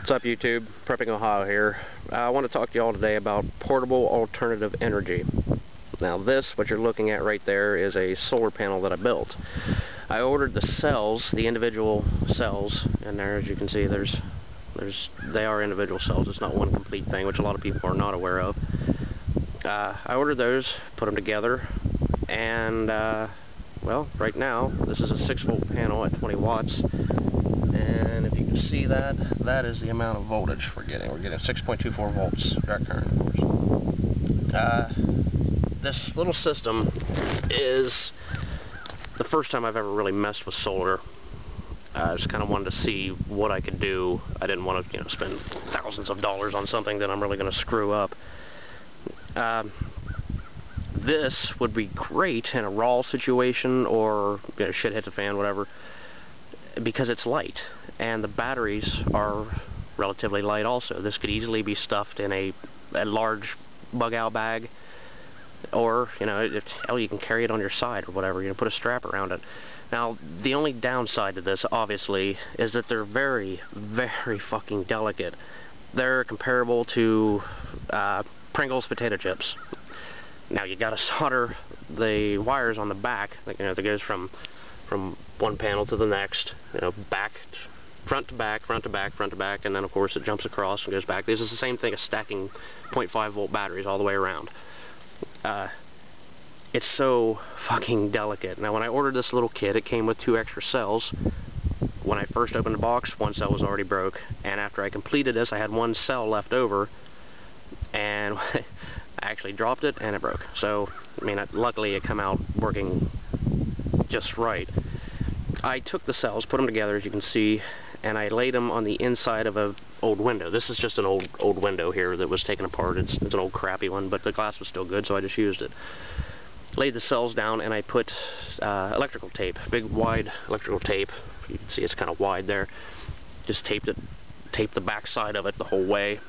What's up, YouTube? Prepping Ohio here. I want to talk to you all today about portable alternative energy. Now this, what you're looking at right there, is a solar panel that I built. I ordered the cells, the individual cells, and there, as you can see, they are individual cells. It's not one complete thing, which a lot of people are not aware of. I ordered those, put them together, and well, right now this is a 6-volt panel at 20 watts. And if you can see that, that is the amount of voltage we're getting. We're getting 6.24 volts direct current, of course. This little system is the first time I've ever really messed with solar. I just kind of wanted to see what I could do. I didn't want to, spend thousands of dollars on something that I'm really going to screw up. This would be great in a raw situation, or shit hit the fan, whatever, because it's light, and the batteries are relatively light also. This could easily be stuffed in a large bug-out bag, or, you can carry it on your side or whatever, put a strap around it. Now, the only downside to this, obviously, is that they're very, very fucking delicate. They're comparable to Pringles potato chips. Now, you gotta solder the wires on the back, that goes from one panel to the next, back, front to back, front to back, front to back, and then of course it jumps across and goes back. This is the same thing as stacking 0.5 volt batteries all the way around. It's so fucking delicate. Now, when I ordered this little kit, it came with 2 extra cells. When I first opened the box, 1 cell was already broke, and after I completed this, I had 1 cell left over, and I actually dropped it and it broke. So, luckily it came out working just right. I took the cells, put them together, as you can see, and I laid them on the inside of an old window. This is just an old window here that was taken apart. It's an old crappy one, but the glass was still good, so I just used it. Laid the cells down, and I put electrical tape, big wide electrical tape. You can see it's kind of wide there. Just taped the back side of it the whole way.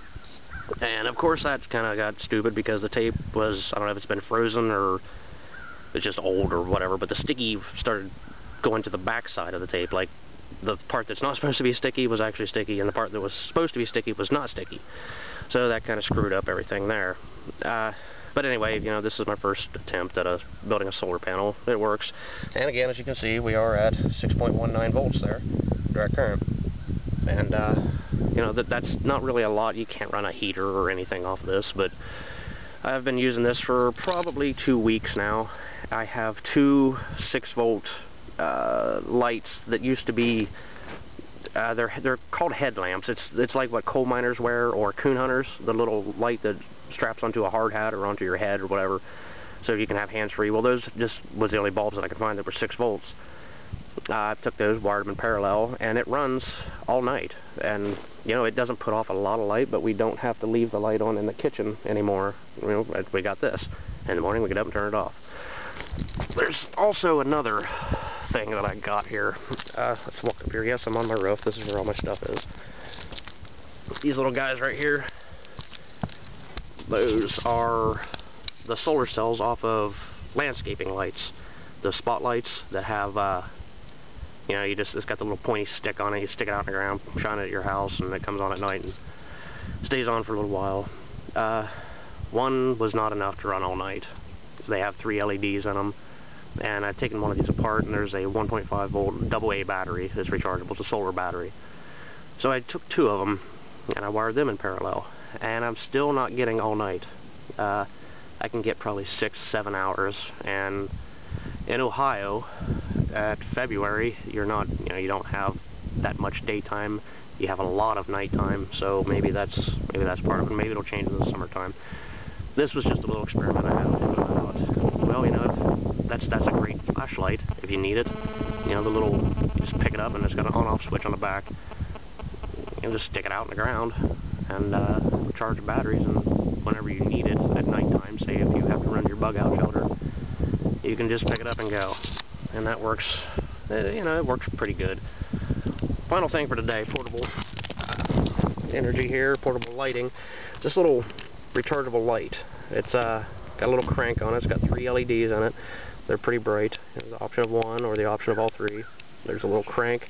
And of course that kind of got stupid because the tape was, I don't know if it's been frozen or it's just old or whatever, but the sticky started going to the back side of the tape. Like, the part that's not supposed to be sticky was actually sticky, and the part that was supposed to be sticky was not sticky. So that kind of screwed up everything there. But anyway, this is my first attempt at building a solar panel. It works. And again, as you can see, we are at 6.19 volts there, direct current. And, that's not really a lot. You can't run a heater or anything off this, but I've been using this for probably 2 weeks now. I have 2 6-volt lights that used to be, they're called headlamps. It's like what coal miners wear, or coon hunters, the little light that straps onto a hard hat or onto your head or whatever, so you can have hands-free. Well, those just was the only bulbs that I could find that were 6 volts. I took those, wired them in parallel, and it runs all night. And, it doesn't put off a lot of light, but we don't have to leave the light on in the kitchen anymore. We got this. In the morning, we get up and turn it off. There's also another thing that I got here. Let's walk up here. Yes, I'm on my roof. This is where all my stuff is. These little guys right here, those are the solar cells off of landscaping lights. The spotlights that have, it's got the little pointy stick on it. You stick it out in the ground, shine it at your house, and it comes on at night and stays on for a little while. One was not enough to run all night. They have 3 LEDs in them, and I've taken one of these apart, and there's a 1.5 volt AA battery that's rechargeable. It's a solar battery. So I took 2 of them, and I wired them in parallel, and I'm still not getting all night. I can get probably 6-7 hours, and in Ohio, at February, you don't have that much daytime. You have a lot of nighttime, so maybe that's part of it. Maybe it'll change in the summertime. This was just a little experiment I had with it. Well, that's a great flashlight if you need it. The little, you just pick it up and it's got an on-off switch on the back. You just stick it out in the ground and charge the batteries, and whenever you need it at nighttime, say if you have to run your bug-out shelter, you can just pick it up and go. And that works, it works pretty good. Final thing for today, portable energy here, portable lighting. This little rechargeable light. It's got a little crank on it. It's got 3 LEDs on it. They're pretty bright. There's the option of 1 or the option of all 3. There's a little crank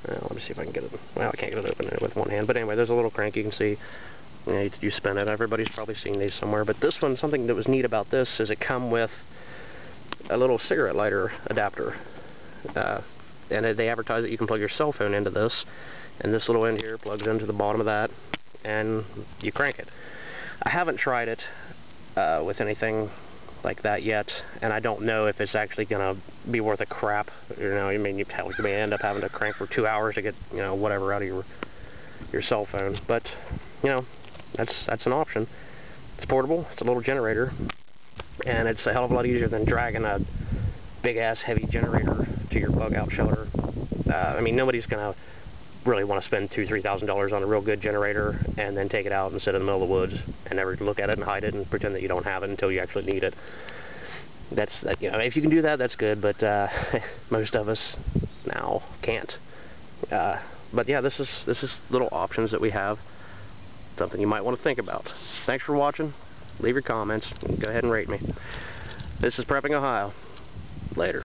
Let me see if I can get it. Well, I can't get it open with one hand. But anyway, there's a little crank you can see. You spin it. Everybody's probably seen these somewhere. But this one, something that was neat about this is it come with a little cigarette lighter adapter. And they advertise that you can plug your cell phone into this. And this little end here plugs into the bottom of that. And you crank it. I haven't tried it with anything like that yet, and I don't know if it's actually gonna be worth a crap. You know, you may end up having to crank for 2 hours to get, you know, whatever out of your cell phone. But you know, that's an option. It's portable. It's a little generator, and it's a hell of a lot easier than dragging a big ass heavy generator to your bug out shelter. I mean, nobody's gonna really want to spend $2,000–3,000 on a real good generator and then take it out and sit in the middle of the woods and never look at it and hide it and pretend that you don't have it until you actually need it. You know, if you can do that, that's good, but most of us now can't. But yeah, this is little options that we have. Something you might want to think about. Thanks for watching. Leave your comments and go ahead and rate me. This is Prepping Ohio. Later.